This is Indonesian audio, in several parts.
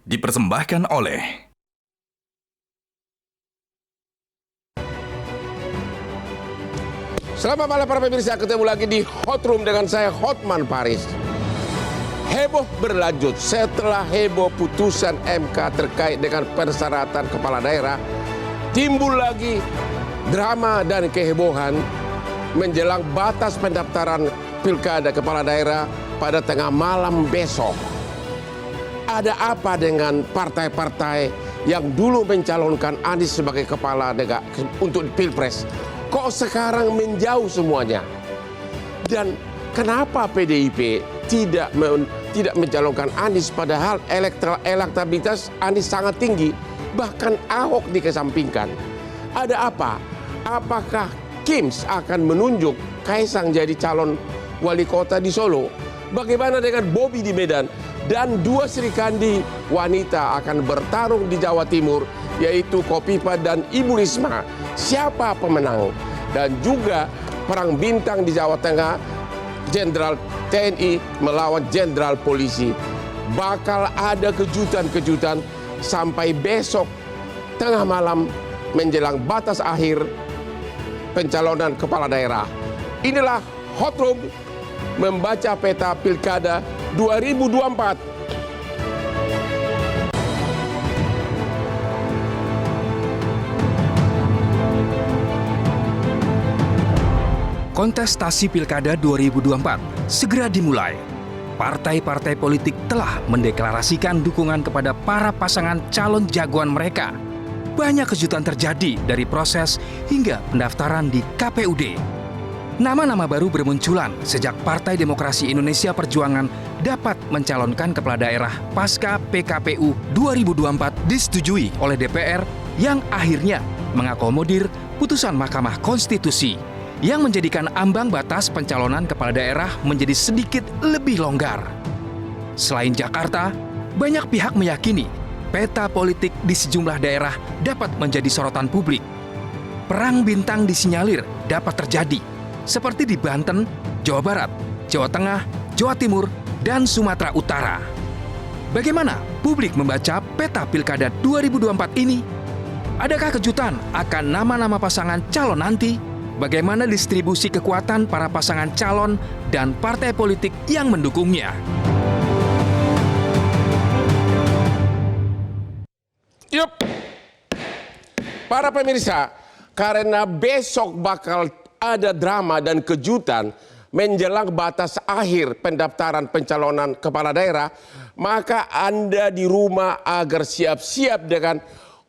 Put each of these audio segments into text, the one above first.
dipersembahkan oleh Selamat malam para pemirsa, ketemu lagi di Hot Room dengan saya Hotman Paris. Heboh berlanjut setelah heboh putusan MK terkait dengan persyaratan kepala daerah. Timbul lagi drama dan kehebohan menjelang batas pendaftaran pilkada kepala daerah pada tengah malam besok. Ada apa dengan partai-partai yang dulu mencalonkan Anies sebagai kepala daerah untuk Pilpres? Kok sekarang menjauh semuanya? Dan kenapa PDIP tidak mencalonkan Anies padahal elektabilitas Anies sangat tinggi, bahkan Ahok dikesampingkan? Ada apa? Apakah Kims akan menunjuk Kaisang jadi calon wali kota di Solo? Bagaimana dengan Bobi di Medan? Dan dua Serikandi wanita akan bertarung di Jawa Timur, yaitu Kofifa dan Ibu Risma. Siapa pemenang? Dan juga perang bintang di Jawa Tengah, Jenderal TNI melawan Jenderal Polisi. Bakal ada kejutan-kejutan sampai besok tengah malam menjelang batas akhir pencalonan kepala daerah. Inilah Hot Room membaca peta Pilkada 2024. Kontestasi Pilkada 2024 segera dimulai. Partai-partai politik telah mendeklarasikan dukungan kepada para pasangan calon jagoan mereka. Banyak kejutan terjadi dari proses hingga pendaftaran di KPUD. Nama-nama baru bermunculan sejak Partai Demokrasi Indonesia Perjuangan dapat mencalonkan kepala daerah pasca PKPU 2024 disetujui oleh DPR yang akhirnya mengakomodir putusan Mahkamah Konstitusi yang menjadikan ambang batas pencalonan kepala daerah menjadi sedikit lebih longgar. Selain Jakarta, banyak pihak meyakini peta politik di sejumlah daerah dapat menjadi sorotan publik. Perang bintang disinyalir dapat terjadi, seperti di Banten, Jawa Barat, Jawa Tengah, Jawa Timur, dan Sumatera Utara. Bagaimana publik membaca peta Pilkada 2024 ini? Adakah kejutan akan nama-nama pasangan calon nanti? Bagaimana distribusi kekuatan para pasangan calon dan partai politik yang mendukungnya? Yup. Para pemirsa, karena besok bakal ada drama dan kejutan menjelang batas akhir pendaftaran pencalonan kepala daerah, maka Anda di rumah agar siap-siap dengan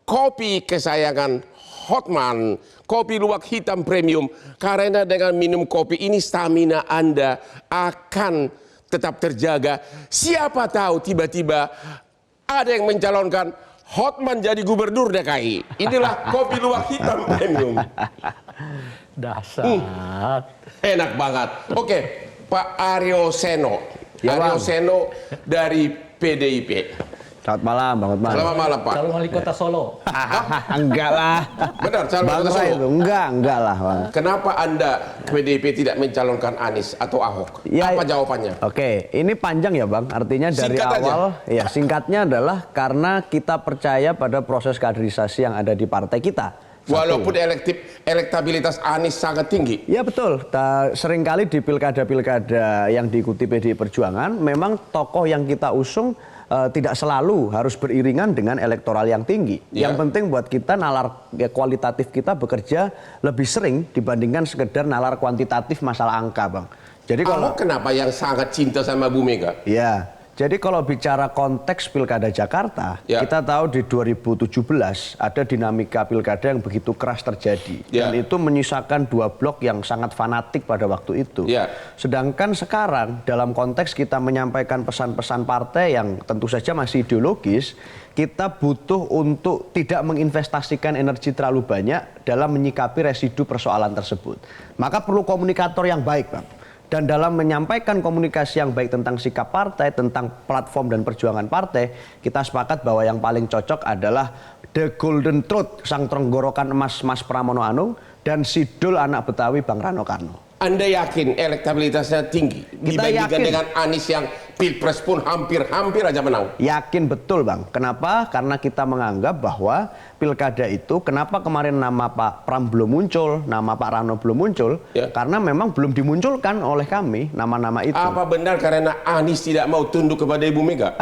kopi kesayangan Hotman, kopi luwak hitam premium, karena dengan minum kopi ini stamina Anda akan tetap terjaga. Siapa tahu tiba-tiba ada yang mencalonkan Hotman jadi gubernur DKI. Inilah kopi luwak hitam premium. Dasar. Enak banget. Oke, Pak Aryo Seno. Ya, Aryo Bang. Seno dari PDIP. Selamat malam, Bang Hotman. Selamat malam, Pak. Calon wali kota Solo. Enggak lah. Benar, calon Bang kota Ray Solo. itu. Enggak lah, Bang. Kenapa Anda PDIP tidak mencalonkan Anies atau Ahok? Ya, Apa jawabannya? Oke, ini panjang ya, Bang. Artinya dari Singkat aja. awal, ya singkatnya adalah karena kita percaya pada proses kaderisasi yang ada di partai kita. Walaupun elektabilitas Anies sangat tinggi. Ya betul, seringkali di pilkada-pilkada yang diikuti PDI Perjuangan, memang tokoh yang kita usung tidak selalu harus beriringan dengan elektoral yang tinggi. Ya. Yang penting buat kita nalar kualitatif kita bekerja lebih sering dibandingkan sekedar nalar kuantitatif masalah angka, Bang. Jadi Ahok kenapa yang sangat cinta sama Bu Mega? Ya, jadi kalau bicara konteks Pilkada Jakarta, Ya. kita tahu di 2017 ada dinamika pilkada yang begitu keras terjadi. Ya. Dan itu menyisakan dua blok yang sangat fanatik pada waktu itu. Ya. Sedangkan sekarang dalam konteks kita menyampaikan pesan-pesan partai yang tentu saja masih ideologis, kita butuh untuk tidak menginvestasikan energi terlalu banyak dalam menyikapi residu persoalan tersebut. Maka perlu komunikator yang baik, Bang. Dan dalam menyampaikan komunikasi yang baik tentang sikap partai, tentang platform dan perjuangan partai, kita sepakat bahwa yang paling cocok adalah The Golden Truth, sang tenggorokan emas Mas Pramono Anung, dan Sidul anak Betawi Bang Rano Karno. Anda yakin elektabilitasnya tinggi dibandingkan yakin. dengan Anies yang Pilpres pun hampir aja menang. Yakin betul Bang. Kenapa? Karena kita menganggap bahwa pilkada itu, kenapa kemarin nama Pak Pram belum muncul, nama Pak Rano belum muncul, Ya. karena memang belum dimunculkan oleh kami nama-nama itu. Apa benar karena Anies tidak mau tunduk kepada Ibu Mega?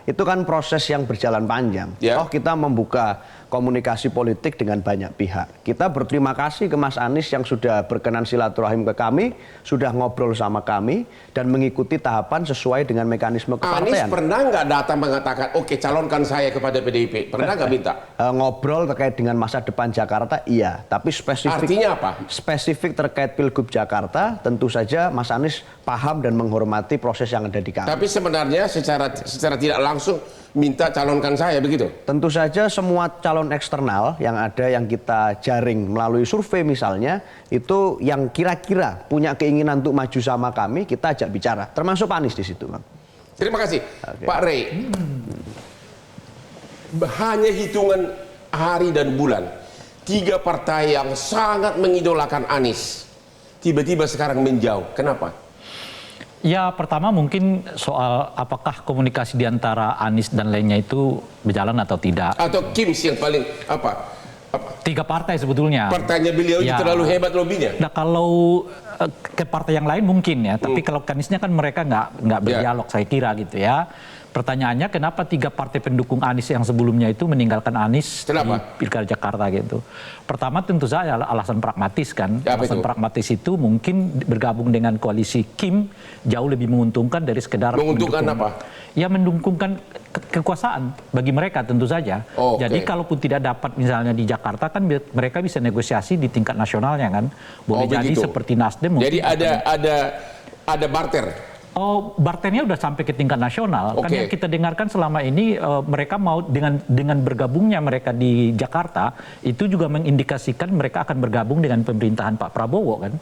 Itu kan proses yang berjalan panjang. Ya. Oh, kita membuka komunikasi politik dengan banyak pihak. Kita berterima kasih ke Mas Anies yang sudah berkenan silaturahim ke kami, sudah ngobrol sama kami, dan mengikuti tahapan sesuai dengan mekanisme Anies kepartean. pernah nggak datang mengatakan, oke calonkan saya kepada PDIP? Pernah nggak minta? Ngobrol terkait dengan masa depan Jakarta, iya. Tapi Artinya apa? spesifik terkait Pilgub Jakarta, tentu saja Mas Anies paham dan menghormati proses yang ada di kami. Tapi sebenarnya secara tidak langsung minta calonkan saya, begitu? Tentu saja semua calon eksternal yang ada yang kita jaring melalui survei misalnya, itu yang kira-kira punya keinginan untuk maju sama kami, kita ajak bicara. Termasuk Pak Anies di situ, Bang. Terima kasih. Oke. Pak Rey. Hanya hitungan hari dan bulan, 3 partai yang sangat mengidolakan Anies tiba-tiba sekarang menjauh. Kenapa? Ya, pertama mungkin soal apakah komunikasi di antara Anies dan lainnya itu berjalan atau tidak. Atau Kim yang paling apa? 3 partai sebetulnya. Partainya beliau itu Ya. terlalu hebat lobbynya. Nah, kalau ke partai yang lain mungkin ya, tapi kalau ke Aniesnya kan mereka nggak berdialog saya kira gitu ya. Pertanyaannya kenapa 3 partai pendukung Anies yang sebelumnya itu meninggalkan Anies Kenapa? di Pilkada Jakarta gitu. Pertama tentu saja alasan pragmatis kan. Ya, apa Alasan itu? pragmatis itu mungkin bergabung dengan koalisi Kim jauh lebih menguntungkan dari sekedar Menguntungkan mendukung- apa? Ya mendukungkan kekuasaan bagi mereka tentu saja. Oh, oke. Jadi kalaupun tidak dapat misalnya di Jakarta kan mereka bisa negosiasi di tingkat nasionalnya kan. Boleh Oh, jadi begitu. seperti Nasdem mungkin. Jadi ada barter. Oh, barternya udah sampai ke tingkat nasional. Kan Oke. yang kita dengarkan selama ini mereka mau dengan bergabungnya mereka di Jakarta itu juga mengindikasikan mereka akan bergabung dengan pemerintahan Pak Prabowo kan.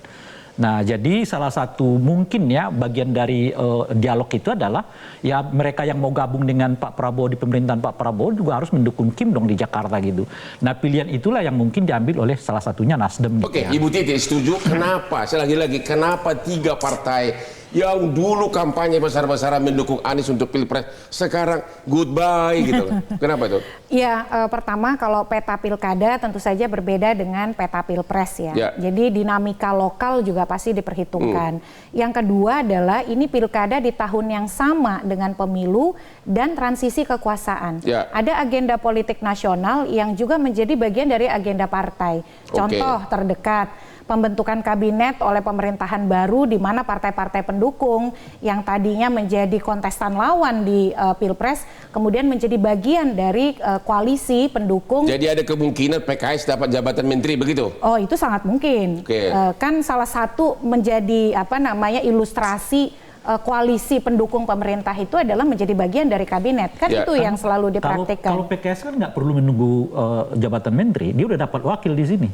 Nah, jadi salah satu mungkin ya bagian dari dialog itu adalah ya mereka yang mau gabung dengan Pak Prabowo di pemerintahan Pak Prabowo juga harus mendukung Kim dong di Jakarta gitu. Nah, pilihan itulah yang mungkin diambil oleh salah satunya Nasdem. Oke, gitu ya. Ibu Titi setuju. Kenapa? Lagi-lagi, kenapa 3 partai yang dulu kampanye besar-besaran mendukung Anies untuk Pilpres sekarang goodbye gitu? Kenapa itu? Ya, pertama kalau peta pilkada tentu saja berbeda dengan peta pilpres ya. Ya. Jadi dinamika lokal juga pasti diperhitungkan. Yang kedua adalah ini pilkada di tahun yang sama dengan pemilu dan transisi kekuasaan. Ya. Ada agenda politik nasional yang juga menjadi bagian dari agenda partai. Contoh terdekat, pembentukan kabinet oleh pemerintahan baru di mana partai-partai pendukung yang tadinya menjadi kontestan lawan di Pilpres kemudian menjadi bagian dari koalisi pendukung. Jadi ada kemungkinan PKS dapat jabatan menteri begitu? Oh, itu sangat mungkin. Oke. Kan salah satu menjadi ilustrasi koalisi pendukung pemerintah itu adalah menjadi bagian dari kabinet. Kan Ya. itu yang selalu Kalau dipraktikkan. PKS kan nggak perlu menunggu jabatan menteri, dia udah dapat wakil di sini.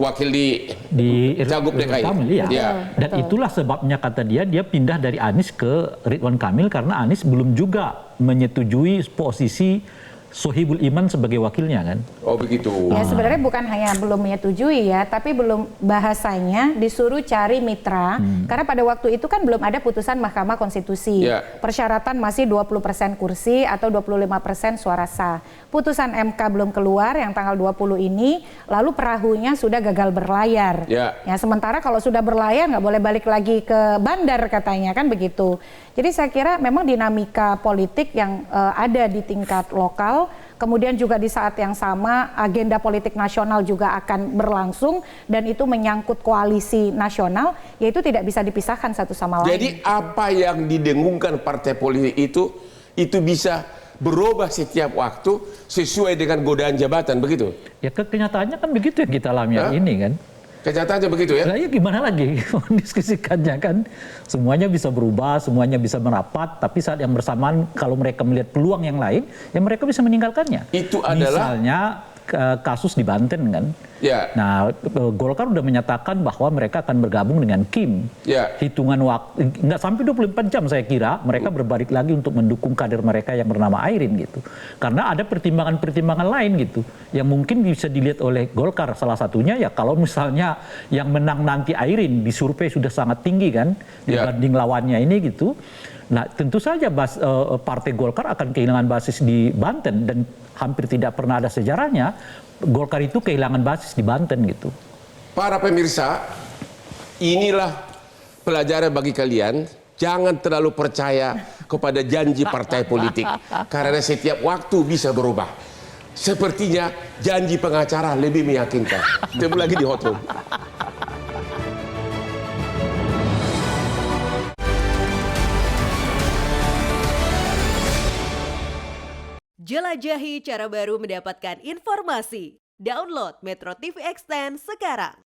Wakil Di Cagup Ridwan DKI. Kamil, iya. Ya. Dan itulah sebabnya kata dia pindah dari Anies ke Ridwan Kamil karena Anies belum juga menyetujui posisi Sohibul Iman sebagai wakilnya kan. Oh begitu. Ya sebenarnya bukan hanya belum menyetujui ya, tapi belum bahasanya disuruh cari mitra. Karena pada waktu itu kan belum ada putusan Mahkamah Konstitusi. Ya. Persyaratan masih 20% kursi atau 25% suara sah. Putusan MK belum keluar yang tanggal 20 ini, lalu perahunya sudah gagal berlayar. Ya. Ya sementara kalau sudah berlayar nggak boleh balik lagi ke bandar katanya kan begitu. Jadi saya kira memang dinamika politik yang ada di tingkat lokal, kemudian juga di saat yang sama agenda politik nasional juga akan berlangsung dan itu menyangkut koalisi nasional, yaitu tidak bisa dipisahkan satu sama lain. Jadi apa yang didengungkan partai politik itu bisa berubah setiap waktu sesuai dengan godaan jabatan begitu? Ya kenyataannya kan begitu yang kita alami hari ini kan. Kenyataannya begitu ya? Nah, ya gimana lagi mendiskusikannya kan. Semuanya bisa berubah, semuanya bisa merapat, tapi saat yang bersamaan kalau mereka melihat peluang yang lain, ya mereka bisa meninggalkannya. Itu adalah- Misalnya kasus di Banten kan. Ya. Nah, Golkar udah menyatakan bahwa mereka akan bergabung dengan Kim. Ya. Hitungan waktu, nggak sampai 24 jam saya kira, mereka berbalik lagi untuk mendukung kader mereka yang bernama Airin gitu. Karena ada pertimbangan-pertimbangan lain gitu, yang mungkin bisa dilihat oleh Golkar. Salah satunya ya kalau misalnya yang menang nanti Airin, di survei sudah sangat tinggi kan, Ya. dibanding lawannya ini gitu. Nah, tentu saja Partai Golkar akan kehilangan basis di Banten dan hampir tidak pernah ada sejarahnya Golkar itu kehilangan basis di Banten gitu. Para pemirsa, inilah pelajaran bagi kalian. Jangan terlalu percaya kepada janji partai politik. Karena setiap waktu bisa berubah. Sepertinya janji pengacara lebih meyakinkan. Ketemu lagi di Hot Room. Jelajahi cara baru mendapatkan informasi. Download Metro TV Extend sekarang.